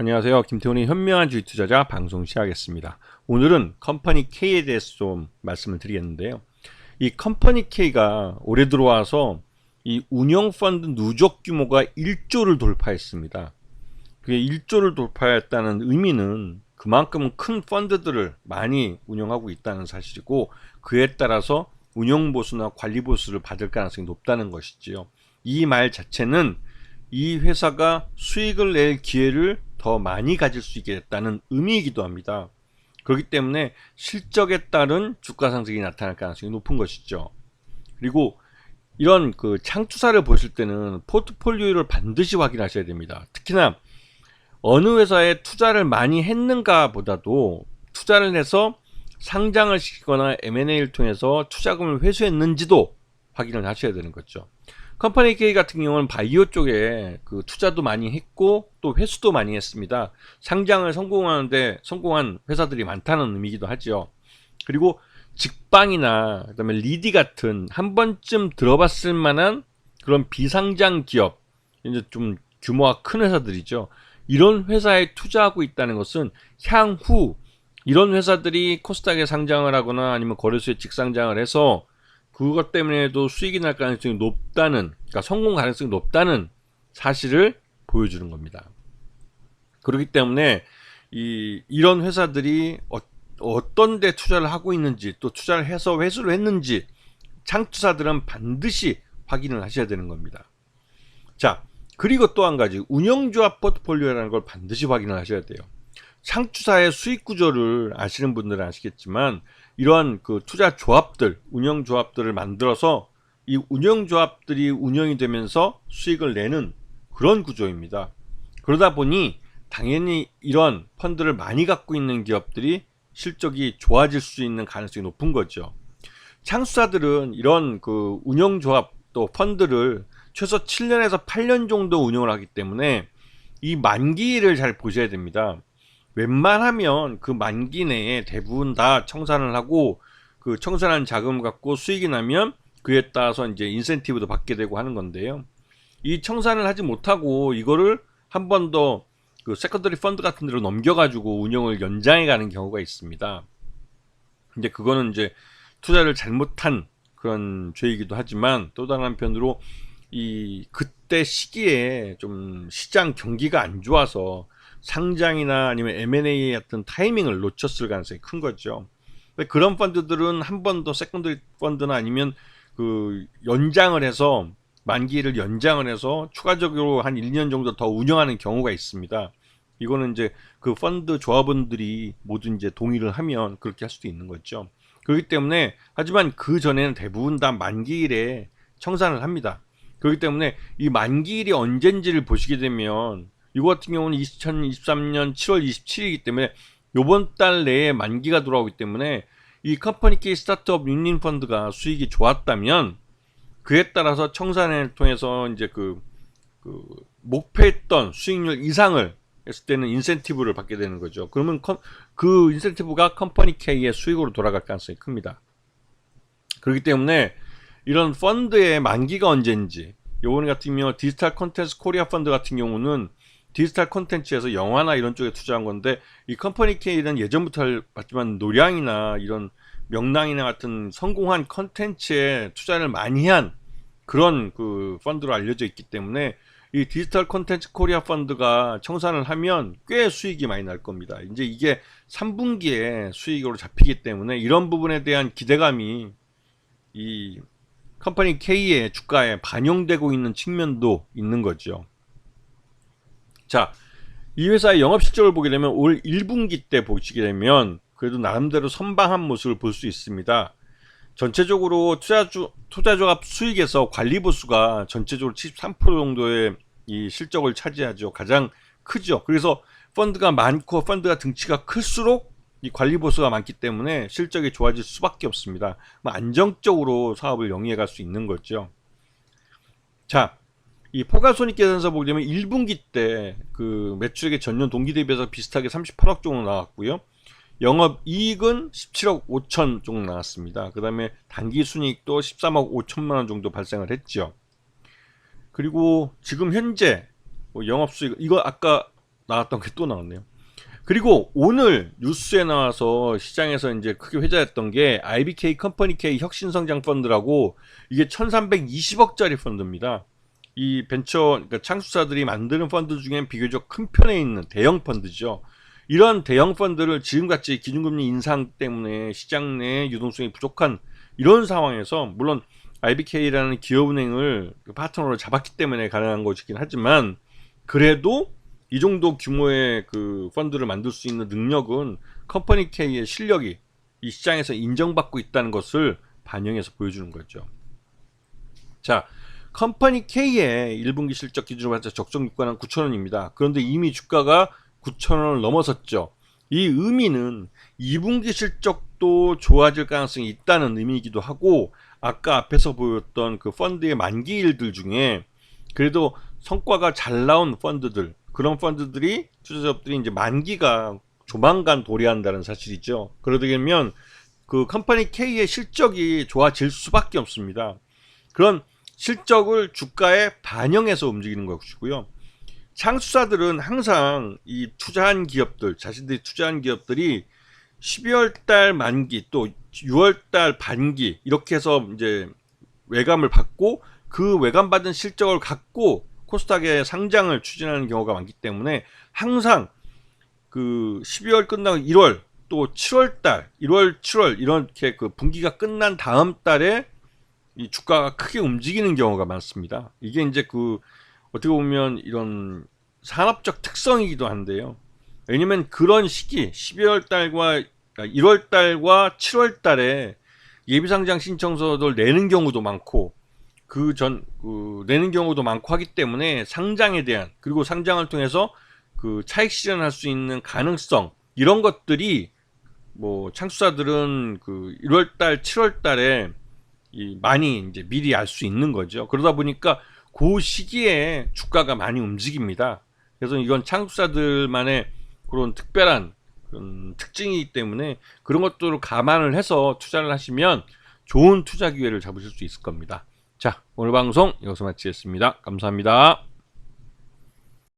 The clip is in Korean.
안녕하세요. 김태훈의 현명한 주식 투자자 방송 시작하겠습니다. 오늘은 컴퍼니 K에 대해서 좀 말씀을 드리겠는데요. 이 컴퍼니 K가 올해 들어와서 이 운영 펀드 누적 규모가 1조를 돌파했습니다. 그게 1조를 돌파했다는 의미는 그만큼 큰 펀드들을 많이 운영하고 있다는 사실이고, 그에 따라서 운영 보수나 관리 보수를 받을 가능성이 높다는 것이지요. 이 말 자체는 이 회사가 수익을 낼 기회를 더 많이 가질 수 있게 됐다는 의미이기도 합니다. 그렇기 때문에 실적에 따른 주가 상승이 나타날 가능성이 높은 것이죠. 그리고 이런 그 창투사를 보실 때는 포트폴리오를 반드시 확인하셔야 됩니다. 특히나 어느 회사에 투자를 많이 했는가 보다도 투자를 해서 상장을 시키거나 M&A를 통해서 투자금을 회수했는지도 확인을 하셔야 되는 거죠. 컴퍼니 K 같은 경우는 바이오 쪽에 그 투자도 많이 했고 또 회수도 많이 했습니다. 상장을 성공한 회사들이 많다는 의미이기도 하죠. 그리고 직방이나 그다음에 리디 같은 한 번쯤 들어봤을 만한 그런 비상장 기업, 이제 좀 규모가 큰 회사들이죠. 이런 회사에 투자하고 있다는 것은 향후 이런 회사들이 코스닥에 상장을 하거나 아니면 거래소에 직상장을 해서 그것 때문에도 수익이 날 가능성이 높다는, 그러니까 성공 가능성이 높다는 사실을 보여주는 겁니다. 그렇기 때문에 이런 회사들이 어떤 데 투자를 하고 있는지, 또 투자를 해서 회수를 했는지 창투사들은 반드시 확인을 하셔야 되는 겁니다. 자, 그리고 또 한 가지, 운영조합 포트폴리오라는 걸 반드시 확인을 하셔야 돼요. 창투사의 수익 구조를 아시는 분들은 아시겠지만, 이러한 그 투자 조합들, 운영 조합들을 만들어서 이 운영 조합들이 운영이 되면서 수익을 내는 그런 구조입니다. 그러다 보니 당연히 이런 펀드를 많이 갖고 있는 기업들이 실적이 좋아질 수 있는 가능성이 높은 거죠. 창수사들은 이런 그 운영 조합 또 펀드를 최소 7년에서 8년 정도 운영을 하기 때문에 이 만기를 잘 보셔야 됩니다. 웬만하면 그 만기 내에 대부분 다 청산을 하고, 그 청산한 자금을 갖고 수익이 나면 그에 따라서 이제 인센티브도 받게 되고 하는 건데요. 이 청산을 하지 못하고 이거를 한 번 더 그 세컨더리 펀드 같은 데로 넘겨가지고 운영을 연장해 가는 경우가 있습니다. 근데 그거는 이제 투자를 잘못한 그런 죄이기도 하지만, 또 다른 한편으로 그때 시기에 좀 시장 경기가 안 좋아서 상장이나 아니면 M&A 같은 타이밍을 놓쳤을 가능성이 큰 거죠. 그런 펀드들은 한 번 더 세컨더리 펀드나 아니면 그 연장을 해서, 만기를 연장을 해서 추가적으로 한 1년 정도 더 운영하는 경우가 있습니다. 이거는 이제 그 펀드 조합원들이 모두 이제 동의를 하면 그렇게 할 수도 있는 거죠. 그렇기 때문에, 하지만 그 전에는 대부분 다 만기일에 청산을 합니다. 그렇기 때문에 이 만기일이 언젠지를 보시게 되면, 이거 같은 경우는 2023년 7월 27일이기 때문에 요번 달 내에 만기가 돌아오기 때문에, 이 컴퍼니 K 스타트업 유닛 펀드가 수익이 좋았다면 그에 따라서 청산을 통해서 이제 그 목표했던 수익률 이상을 했을 때는 인센티브를 받게 되는 거죠. 그러면 그 인센티브가 컴퍼니 K의 수익으로 돌아갈 가능성이 큽니다. 그렇기 때문에 이런 펀드의 만기가 언제인지, 요번 같은 경우 디지털 콘텐츠 코리아 펀드 같은 경우는 디지털 콘텐츠에서 영화나 이런 쪽에 투자한 건데, 이 컴퍼니 K는 예전부터 봤지만 노량이나 이런 명랑이나 같은 성공한 콘텐츠에 투자를 많이 한 그런 그 펀드로 알려져 있기 때문에, 이 디지털 콘텐츠 코리아 펀드가 청산을 하면 꽤 수익이 많이 날 겁니다. 이제 이게 3분기에 수익으로 잡히기 때문에 이런 부분에 대한 기대감이 이 컴퍼니 K의 주가에 반영되고 있는 측면도 있는 거죠. 자, 이 회사의 영업 실적을 보게 되면 올 1분기 때 보시게 되면 그래도 나름대로 선방한 모습을 볼 수 있습니다. 전체적으로 투자조합 수익에서 관리 보수가 전체적으로 73% 정도의 이 실적을 차지하죠. 가장 크죠. 그래서 펀드가 많고 펀드가 등치가 클수록 이 관리 보수가 많기 때문에 실적이 좋아질 수밖에 없습니다. 안정적으로 사업을 영위해 갈 수 있는 거죠. 자, 이 포괄손익계산서 보게 되면 1분기 때 그 매출액이 전년 동기 대비해서 비슷하게 38억 정도 나왔고요. 영업이익은 17억 5천 정도 나왔습니다. 그 다음에 당기순이익도 13억 5천만 원 정도 발생을 했죠. 그리고 지금 현재 영업수익, 이거 아까 나왔던 게 또 나왔네요. 그리고 오늘 뉴스에 나와서 시장에서 이제 크게 회자했던 게 IBK 컴퍼니 K 혁신성장 펀드라고, 이게 1320억짜리 펀드입니다. 이 벤처, 그러니까 창수사들이 만드는 펀드 중엔 비교적 큰 편에 있는 대형 펀드죠. 이런 대형 펀드를 지금같이 기준금리 인상 때문에 시장 내 유동성이 부족한 이런 상황에서, 물론 IBK라는 기업은행을 파트너로 잡았기 때문에 가능한 것이긴 하지만, 그래도 이 정도 규모의 그 펀드를 만들 수 있는 능력은 컴퍼니 K의 실력이 이 시장에서 인정받고 있다는 것을 반영해서 보여주는 거죠. 자, 컴퍼니 K의 1분기 실적 기준으로 봤을 때 적정 유가는 9,000원입니다. 그런데 이미 주가가 9,000원을 넘어섰죠. 이 의미는 2분기 실적도 좋아질 가능성이 있다는 의미이기도 하고, 아까 앞에서 보였던 그 펀드의 만기일들 중에 그래도 성과가 잘 나온 펀드들, 그런 펀드들이, 투자자들이 이제 만기가 조만간 도래한다는 사실이죠. 그러게 되면 그 컴퍼니 K의 실적이 좋아질 수밖에 없습니다. 그런 실적을 주가에 반영해서 움직이는 것이고요. 창수사들은 항상 이 투자한 기업들, 자신들이 투자한 기업들이 12월 달 만기 또 6월 달 반기 이렇게 해서 이제 외감을 받고, 그 외감 받은 실적을 갖고 코스닥의 상장을 추진하는 경우가 많기 때문에, 항상 그 12월 끝나고 1월 또 7월 달, 1월, 7월 이렇게 그 분기가 끝난 다음 달에 이 주가가 크게 움직이는 경우가 많습니다. 이게 이제 그 어떻게 보면 이런 산업적 특성이기도 한데요. 왜냐면 그런 시기 12월 달과 1월 달과 7월 달에 예비상장 신청서를 내는 경우도 많고, 내는 경우도 많고 하기 때문에 상장에 대한, 그리고 상장을 통해서 그 차익 실현할 수 있는 가능성, 이런 것들이 뭐 창수사들은 그 1월 달, 7월 달에 많이 이제 미리 알 수 있는 거죠. 그러다 보니까 그 시기에 주가가 많이 움직입니다. 그래서 이건 창수사들만의 그런 특별한 그런 특징이기 때문에 그런 것들을 감안을 해서 투자를 하시면 좋은 투자 기회를 잡으실 수 있을 겁니다. 자, 오늘 방송 여기서 마치겠습니다. 감사합니다.